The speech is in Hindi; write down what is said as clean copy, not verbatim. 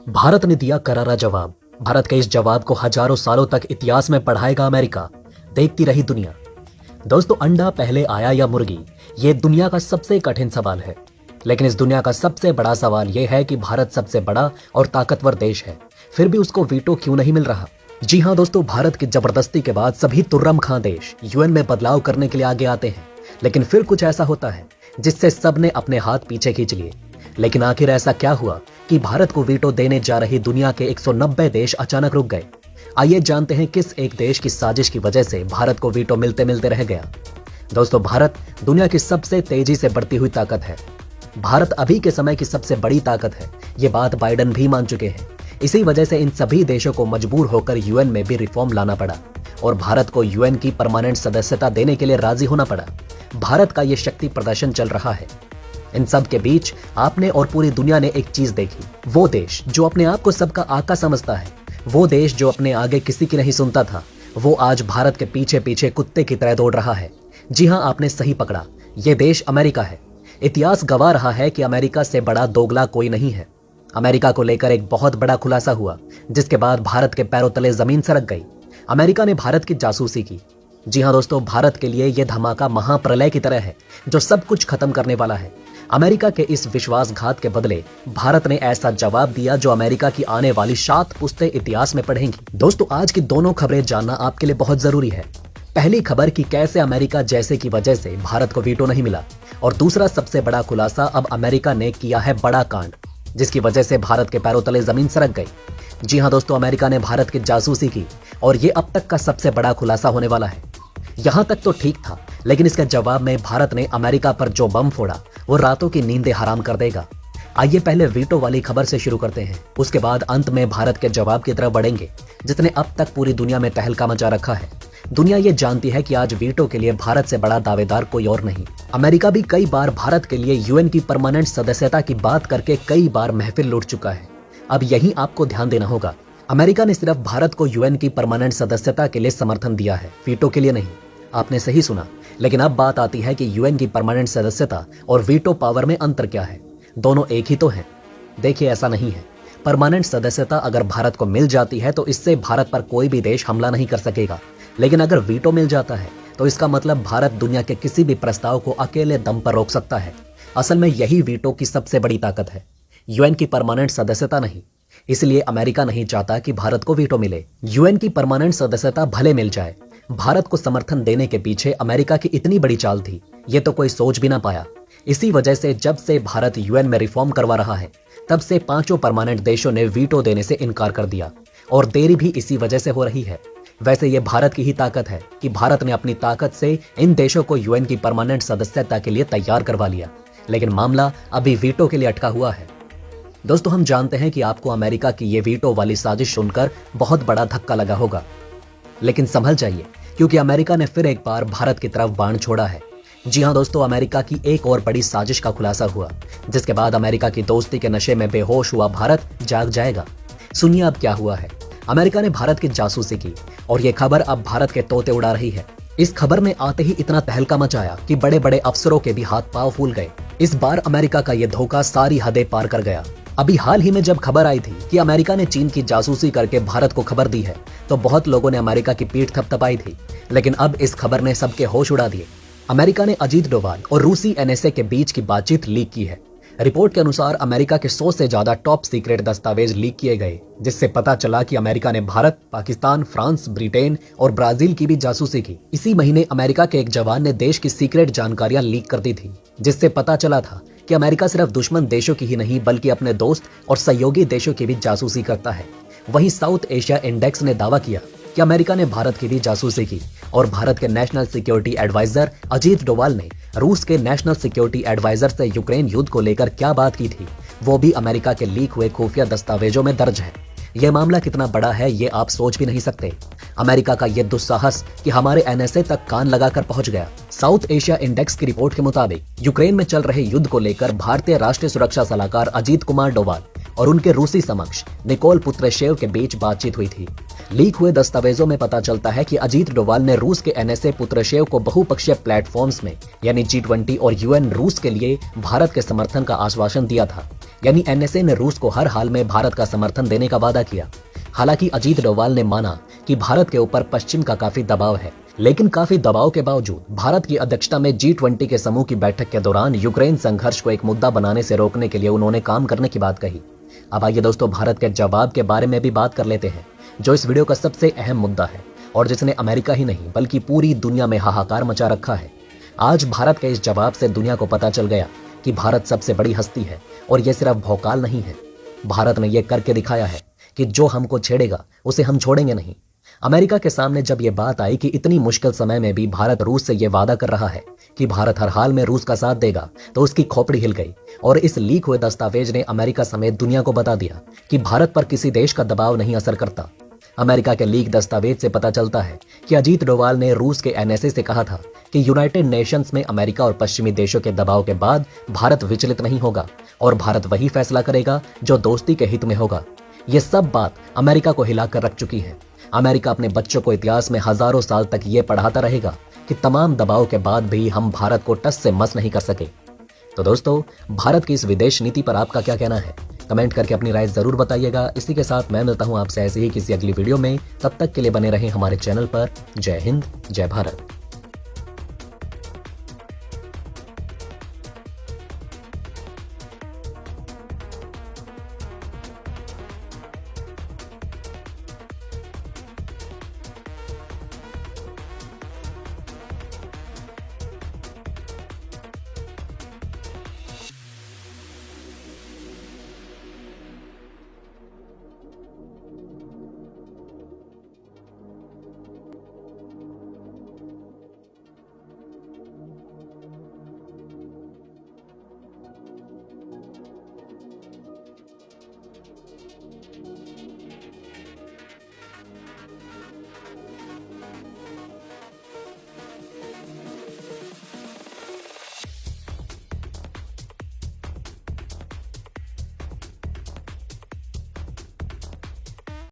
भारत ने दिया करारा जवाब। भारत के इस जवाब को हजारों सालों तक इतिहास में पढ़ाएगा अमेरिका, देखती रही दुनिया। दोस्तों, अंडा पहले आया या मुर्गी, ये दुनिया का सबसे कठिन सवाल है। लेकिन इस दुनिया का सबसे बड़ा सवाल यह है कि भारत सबसे बड़ा और ताकतवर देश है, फिर भी उसको वीटो क्यों नहीं मिल रहा। जी हाँ दोस्तों, भारत की जबरदस्ती के बाद सभी तुर्रम खां देश यूएन में बदलाव करने के लिए आगे आते हैं, लेकिन फिर कुछ ऐसा होता है जिससे सबने अपने हाथ पीछे खींच लिए। लेकिन आखिर ऐसा क्या हुआ कि भारत को वीटो देने जा रही दुनिया के 190 देश अचानक रुक गए। आइए जानते हैं किस एक देश की साजिश की वजह से भारत को वीटो मिलते मिलते रह गया। दोस्तों, भारत दुनिया की सबसे तेजी से बढ़ती हुई ताकत है। भारत अभी के समय की सबसे बड़ी ताकत है, ये बात बाइडेन भी मान चुके हैं। इसी वजह से इन सभी देशों को मजबूर होकर यूएन में भी रिफॉर्म लाना पड़ा और भारत को यूएन की परमानेंट सदस्यता देने के लिए राजी होना पड़ा। भारत का ये शक्ति प्रदर्शन चल रहा है। इन सब के बीच आपने और पूरी दुनिया ने एक चीज देखी। वो देश जो अपने आप को सबका आका समझता है, वो देश जो अपने आगे किसी की नहीं सुनता था, वो आज भारत के पीछे पीछे कुत्ते की तरह दौड़ रहा है। जी हाँ, आपने सही पकड़ा, ये देश अमेरिका है। इतिहास गवाह रहा है कि अमेरिका से बड़ा दोगला कोई नहीं है। अमेरिका को लेकर एक बहुत बड़ा खुलासा हुआ, जिसके बाद भारत के पैरों तले जमीन सरक गई। अमेरिका ने भारत की जासूसी की। जी हाँ दोस्तों, भारत के लिए यह धमाका महाप्रलय की तरह है जो सब कुछ खत्म करने वाला है। अमेरिका के इस विश्वासघात के बदले भारत ने ऐसा जवाब दिया जो अमेरिका की आने वाली 7 पुश्तें इतिहास में पढ़ेंगी। दोस्तों, आज की दोनों खबरें जानना आपके लिए बहुत जरूरी है। पहली खबर कि कैसे अमेरिका जैसे की वजह से भारत को वीटो नहीं मिला, और दूसरा सबसे बड़ा खुलासा, अब अमेरिका ने किया है बड़ा कांड जिसकी वजह से भारत के पैरों तले जमीन सरक गई। जी हाँ दोस्तों, अमेरिका ने भारत की जासूसी की और ये अब तक का सबसे बड़ा खुलासा होने वाला है। यहां तक तो ठीक था, लेकिन इसके जवाब में भारत ने अमेरिका पर जो बम फोड़ा वो रातों की नींदें हराम कर देगा। आइए पहले वीटो वाली खबर से शुरू करते हैं, उसके बाद अंत में भारत के जवाब की तरफ बढ़ेंगे जिसने अब तक पूरी दुनिया में तहलका मचा रखा है। दुनिया ये जानती है कि आज वीटो के लिए भारत से बड़ा दावेदार कोई और नहीं। अमेरिका भी कई बार भारत के लिए यूएन की परमानेंट सदस्यता की बात करके कई बार महफिल लूट चुका है। अब यही आपको ध्यान देना होगा। अमेरिका ने सिर्फ भारत को यूएन की परमानेंट सदस्यता के लिए समर्थन दिया है, वीटो के लिए नहीं। आपने सही सुना। लेकिन अब बात आती है कि यूएन की परमानेंट सदस्यता और वीटो पावर में अंतर क्या है। दोनों एक ही तो हैं। देखिए, ऐसा नहीं है। परमानेंट सदस्यता अगर भारत को मिल जाती है तो इससे भारत पर कोई भी देश हमला नहीं कर सकेगा, लेकिन अगर वीटो मिल जाता है तो इसका मतलब भारत दुनिया के किसी भी प्रस्ताव को अकेले दम पर रोक सकता है। असल में यही वीटो की सबसे बड़ी ताकत है, यूएन की परमानेंट सदस्यता नहीं। इसलिए अमेरिका नहीं चाहता कि भारत को वीटो मिले। यूएन की परमानेंट सदस्यता भले मिल जाए, भारत को समर्थन देने के पीछे अमेरिका की इतनी बड़ी चाल थी, ये तो कोई सोच भी ना पाया। इसी वजह से जब से भारत यूएन में रिफॉर्म करवा रहा है, तब से 5 परमानेंट देशों ने वीटो देने से इनकार कर दिया, और देरी भी इसी वजह से हो रही है। वैसे ये भारत की ही ताकत है कि भारत ने अपनी ताकत से इन देशों को यूएन की परमानेंट सदस्यता के लिए तैयार करवा लिया, लेकिन मामला अभी वीटो के लिए अटका हुआ है। दोस्तों, हम जानते हैं कि आपको अमेरिका की ये वीटो वाली साजिश सुनकर बहुत बड़ा धक्का लगा होगा, लेकिन संभल जाइए, क्योंकि अमेरिका ने फिर एक बार भारत की तरफ बाण छोड़ा है। जी हाँ दोस्तों, अमेरिका की एक और बड़ी साजिश का खुलासा हुआ, जिसके बाद अमेरिका की दोस्ती के नशे में बेहोश हुआ भारत जाग जाएगा। सुनिए अब क्या हुआ है। अमेरिका ने भारत की जासूसी की और ये खबर अब भारत के तोते उड़ा रही है। इस खबर में आते ही इतना तहलका मचाया कि बड़े बड़े अफसरों के भी हाथ पांव फूल गए। इस बार अमेरिका का ये धोखा सारी हदें पार कर गया। अभी हाल ही में जब खबर आई थी कि अमेरिका ने चीन की जासूसी करके भारत को खबर दी है, तो बहुत लोगों ने अमेरिका की पीठ थपथपाई थी। लेकिन अब इस खबर ने सबके होश उड़ा दिए। अमेरिका ने अजीत डोभाल और रूसी एनएसए के बीच की बातचीत लीक की है। रिपोर्ट के अनुसार अमेरिका के 100 से ज्यादा टॉप सीक्रेट दस्तावेज लीक किए गए, जिससे पता चला कि अमेरिका ने भारत, पाकिस्तान, फ्रांस, ब्रिटेन और ब्राजील की भी जासूसी की। इसी महीने अमेरिका के एक जवान ने देश की सीक्रेट जानकारियां लीक कर दी थी, जिससे पता चला था कि अमेरिका सिर्फ दुश्मन देशों की ही नहीं बल्कि अपने दोस्त और सहयोगी देशों की भी जासूसी करता है। वहीं साउथ एशिया इंडेक्स ने दावा किया कि अमेरिका ने भारत की भी जासूसी की, और भारत के national security adviser Ajit Doval ने रूस के नेशनल सिक्योरिटी एडवाइजर से यूक्रेन युद्ध को लेकर क्या बात की थी, वो भी अमेरिका के लीक हुए खुफिया दस्तावेजों में दर्ज है। यह मामला कितना बड़ा है ये आप सोच भी नहीं सकते। अमेरिका का यह दुस्साहस कि हमारे एनएसए तक कान लगाकर पहुंच गया। साउथ एशिया इंडेक्स की रिपोर्ट के मुताबिक यूक्रेन में चल रहे युद्ध को लेकर भारतीय राष्ट्रीय सुरक्षा सलाहकार अजीत कुमार डोभाल और उनके रूसी समक्ष निकोल पुत्रशेव के बीच बातचीत हुई थी। लीक हुए दस्तावेजों में पता चलता है कि अजीत डोभाल ने रूस के एनएसए पुत्रशेव को बहुपक्षीय प्लेटफॉर्म्स में यानी G20 और यूएन रूस के लिए भारत के समर्थन का आश्वासन दिया था। यानी एनएसए ने रूस को हर हाल में भारत का समर्थन देने का वादा किया। हालांकि अजीत डोभाल ने माना कि भारत के ऊपर पश्चिम का काफी दबाव है, लेकिन काफी दबाव के बावजूद भारत की अध्यक्षता में G20 के समूह की बैठक के दौरान यूक्रेन संघर्ष को एक मुद्दा बनाने से रोकने के लिए उन्होंने काम करने की बात कही। अब आइए दोस्तों भारत के जवाब के बारे में भी बात कर लेते हैं, जो इस वीडियो का सबसे अहम मुद्दा है और जिसने अमेरिका ही नहीं बल्कि पूरी दुनिया में हाहाकार मचा रखा है। आज भारत के इस जवाब से दुनिया को पता चल गया कि भारत सबसे बड़ी हस्ती है और यह सिर्फ भौकाल नहीं है। भारत ने यह करके दिखाया है कि जो हमको छेड़ेगा उसे हम छोड़ेंगे नहीं। अमेरिका के सामने जब यह बात आई कि इतनी मुश्किल समय में भी भारत रूस से यह वादा कर रहा है कि भारत हर हाल में रूस का साथ देगा, तो उसकी खोपड़ी हिल गई और इस लीक हुए दस्तावेज ने अमेरिका समेत दुनिया को बता दिया कि भारत पर किसी देश का दबाव नहीं असर करता। अमेरिका के लीक दस्तावेज से पता चलता है कि अजीत डोभाल ने रूस के एनएसए से कहा था कि यूनाइटेड नेशंस में अमेरिका और पश्चिमी देशों के दबाव के बाद भारत विचलित नहीं होगा और भारत वही फैसला करेगा जो दोस्ती के हित में होगा। ये सब बात अमेरिका को हिलाकर रख चुकी है। अमेरिका अपने बच्चों को इतिहास में हजारों साल तक ये पढ़ाता रहेगा कि तमाम दबाव के बाद भी हम भारत को टस से मस नहीं कर सके। तो दोस्तों, भारत की इस विदेश नीति पर आपका क्या कहना है? कमेंट करके अपनी राय जरूर बताइएगा। इसी के साथ मैं मिलता हूं आपसे ऐसे ही किसी अगली वीडियो में। तब तक के लिए बने रहें हमारे चैनल पर। जय हिंद, जय भारत।